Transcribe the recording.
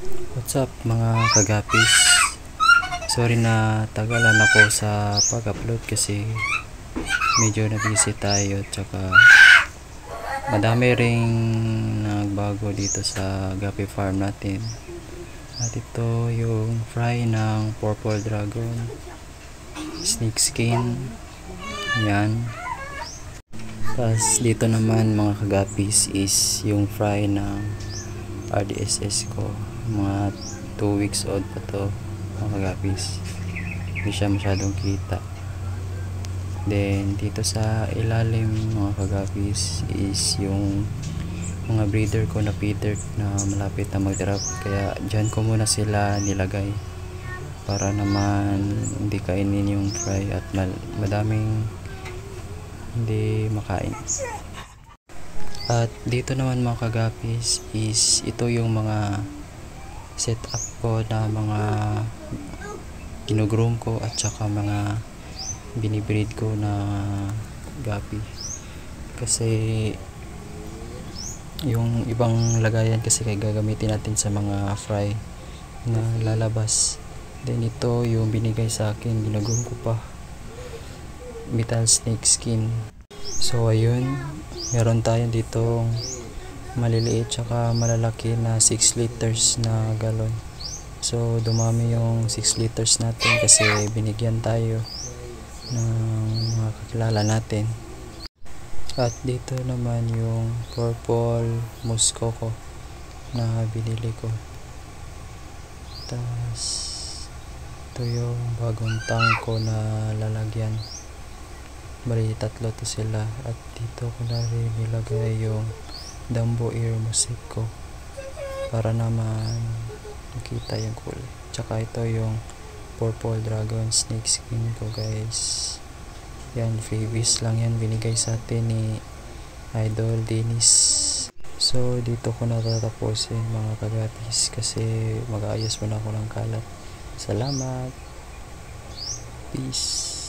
What's up mga kagapis? Sorry na tagalan ako sa pag-upload kasi medyo na-busy tayo, tsaka madami ring nagbago dito sa Gapi Farm natin. At ito yung fry ng purple dragon, snake skin, yan. Tapos dito naman mga kagapis is yung fry ng RDSS ko, mga 2 weeks old pa to mga kagapis, hindi siya masyadong kita. Then dito sa ilalim mga kagapis is yung mga breeder ko na feeder na malapit na mag-drop, kaya dyan ko muna sila nilagay para naman hindi kainin yung fry at madaming hindi makain. At dito naman mga kagapis is ito yung mga setup ko na mga ginugroom ko at saka mga binibreed ko na gapi, kasi yung ibang lagayan kasi kay gagamitin natin sa mga fry na lalabas. Then ito yung binigay sa akin, ginugroom ko pa, metal snake skin. So ayun, meron tayo dito maliliit tsaka malalaki na 6 liters na galon. So dumami yung 6 liters natin kasi binigyan tayo ng mga kakilala natin. At dito naman yung purple muskoko na binili ko. Tapos ito yung bagong tank ko na lalagyan, bali tatlo to sila. At dito ko na rin nilagay yung Dumbo ear music ko para naman makita yung kulay. Tsaka ito yung purple dragon snake skin ko guys, yan, freebies lang yan, binigay sa atin ni Idol Dennis. So dito ko natatapusin mga kagatis kasi mag-aayos muna ako ng kalat. Salamat, peace.